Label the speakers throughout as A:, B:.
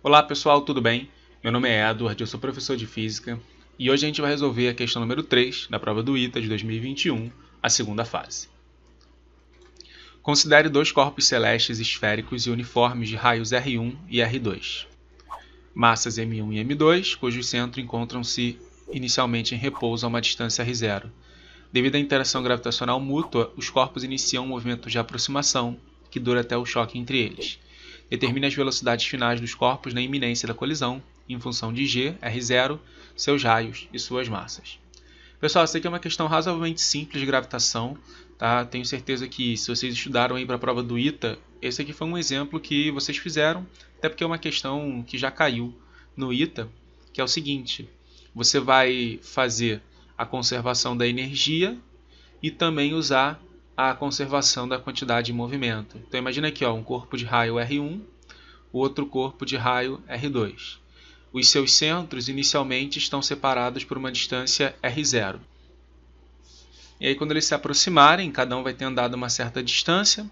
A: Olá pessoal, tudo bem? Meu nome é Edward, eu sou professor de Física e hoje a gente vai resolver a questão número 3 da prova do ITA de 2021, a segunda fase. Considere dois corpos celestes esféricos e uniformes de raios R1 e R2. Massas M1 e M2, cujos centros encontram-se inicialmente em repouso a uma distância R0. Devido à interação gravitacional mútua, os corpos iniciam um movimento de aproximação que dura até o choque entre eles. Determine as velocidades finais dos corpos na iminência da colisão, em função de g, R0, seus raios e suas massas. Pessoal, essa aqui é uma questão razoavelmente simples de gravitação, tá? Tenho certeza que se vocês estudaram aí para a prova do ITA, esse aqui foi um exemplo que vocês fizeram, até porque é uma questão que já caiu no ITA, que é o seguinte: você vai fazer a conservação da energia e também usar a conservação da quantidade de movimento. Então imagina aqui, um corpo de raio R1, o outro corpo de raio R2. Os seus centros inicialmente estão separados por uma distância R0. E aí quando eles se aproximarem, cada um vai ter andado uma certa distância,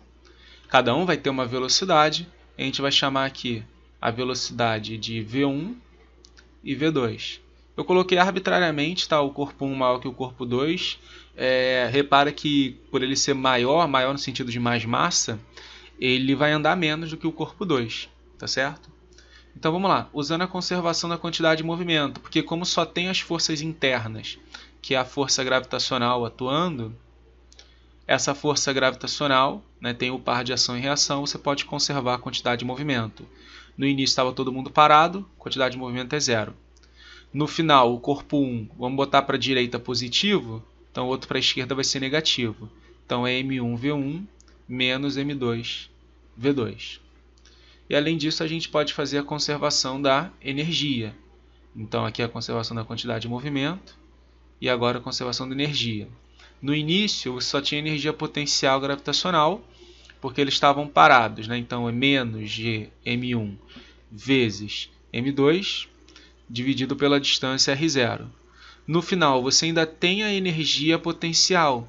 A: cada um vai ter uma velocidade, a gente vai chamar aqui a velocidade de V1 e V2. Eu coloquei arbitrariamente o corpo 1 maior que o corpo 2. Repara que por ele ser maior no sentido de mais massa, ele vai andar menos do que o corpo 2, tá certo? Então vamos lá, usando a conservação da quantidade de movimento, porque como só tem as forças internas, que é a força gravitacional atuando, essa força gravitacional, tem o par de ação e reação, você pode conservar a quantidade de movimento. No início estava todo mundo parado, a quantidade de movimento é 0. No final, o corpo 1, vamos botar para a direita positivo, então o outro para a esquerda vai ser negativo. Então é M1V1 menos M2V2. E além disso, a gente pode fazer a conservação da energia. Então aqui é a conservação da quantidade de movimento e agora a conservação da energia. No início, você só tinha energia potencial gravitacional, porque eles estavam parados, Então é menos Gm1 vezes M2 dividido pela distância R0. No final, você ainda tem a energia potencial.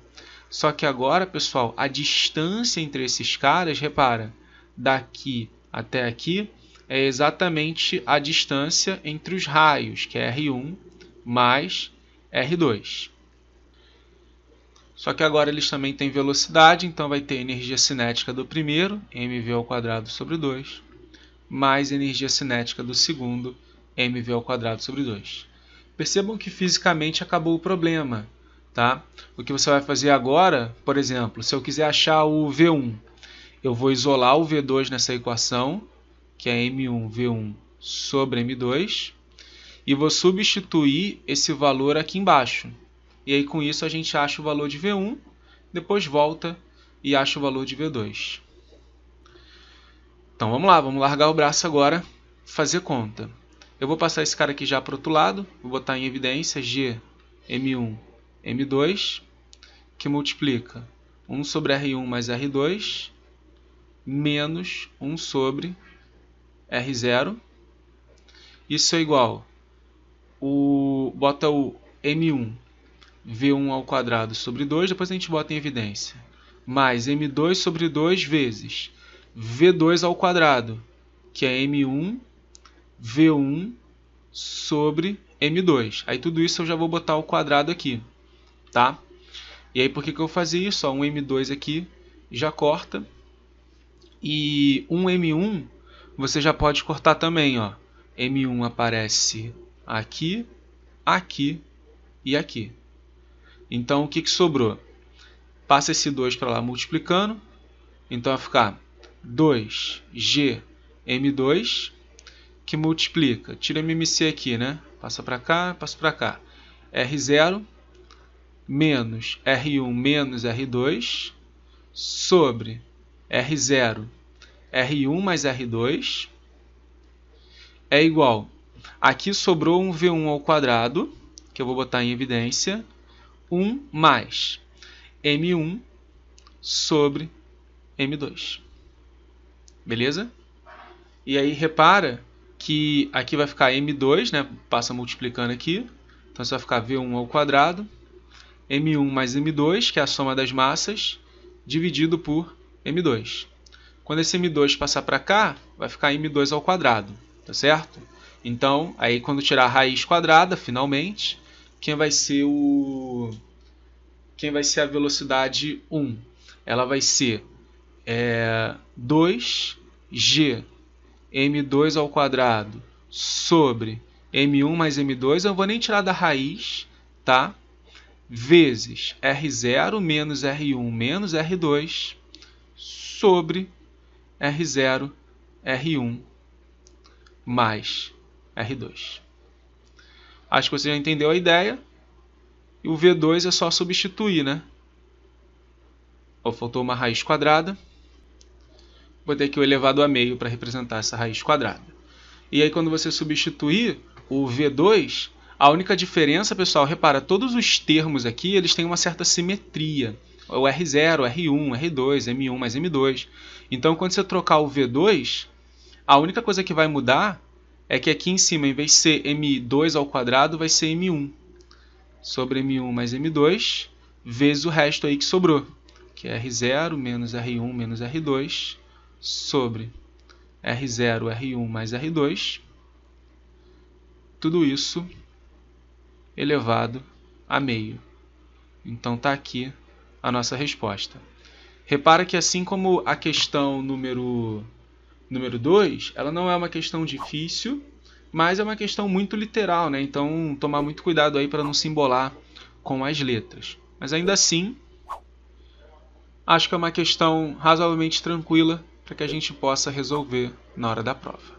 A: Só que agora, pessoal, a distância entre esses caras, repara, daqui até aqui, é exatamente a distância entre os raios, que é R1 mais R2. Só que agora eles também têm velocidade, então vai ter energia cinética do primeiro, mv² sobre 2, mais energia cinética do segundo, mv² sobre 2. Percebam que fisicamente acabou o problema, tá? O que você vai fazer agora, por exemplo, se eu quiser achar o V1, eu vou isolar o V2 nessa equação, que é M1V1 sobre M2, e vou substituir esse valor aqui embaixo. E aí com isso a gente acha o valor de V1, depois volta e acha o valor de V2. Então vamos lá, vamos largar o braço agora, fazer conta. Eu vou passar esse cara aqui já para o outro lado, vou botar em evidência G, M1, M2, que multiplica 1 sobre R1 mais R2, menos 1 sobre R0. Isso é igual, bota o M1, V1 ao quadrado sobre 2, depois a gente bota em evidência, mais M2 sobre 2 vezes V2 ao quadrado, que é M1, V1 sobre M2. Aí tudo isso eu já vou botar ao quadrado aqui, tá? E aí por que eu vou fazer isso? Um M2 aqui já corta. E um M1 você já pode cortar também, M1 aparece aqui, aqui e aqui. Então o que sobrou? Passa esse 2 para lá multiplicando. Então vai ficar 2G M2, que multiplica, tira MMC aqui, Passa para cá, passa para cá. R0 menos R1 menos R2 sobre R0, R1 mais R2 é igual. Aqui sobrou um V1 ao quadrado, que eu vou botar em evidência, 1 mais M1 sobre M2. Beleza? E aí repara que aqui vai ficar M2, passa multiplicando aqui. Então isso vai ficar V1 ao quadrado, M1 mais M2, que é a soma das massas, dividido por M2. Quando esse M2 passar para cá, vai ficar M2 ao quadrado. tá certo? Então, aí quando tirar a raiz quadrada, finalmente, quem vai ser a velocidade 1? Ela vai ser 2g m2 ao quadrado sobre m1 mais m2, eu não vou nem tirar da raiz, tá? Vezes R0 menos R1 menos R2 sobre R0, R1 mais R2. Acho que você já entendeu a ideia. E o V2 é só substituir, né? Faltou uma raiz quadrada. Vou ter aqui o elevado a meio para representar essa raiz quadrada. E aí quando você substituir o V2, a única diferença, pessoal, repara, todos os termos aqui, eles têm uma certa simetria. O R0, R1, R2, M1 mais M2. Então, quando você trocar o V2, a única coisa que vai mudar é que aqui em cima, em vez de ser M2 ao quadrado, vai ser M1. Sobre M1 mais M2, vezes o resto aí que sobrou, que é R0 menos R1 menos R2, sobre R0, R1 mais R2, tudo isso elevado a meio. Então está aqui a nossa resposta. Repara que assim como a questão número 2, ela não é uma questão difícil, mas é uma questão muito literal, né? Então tomar muito cuidado aí para não se embolar com as letras. Mas ainda assim, acho que é uma questão razoavelmente tranquila para que a gente possa resolver na hora da prova.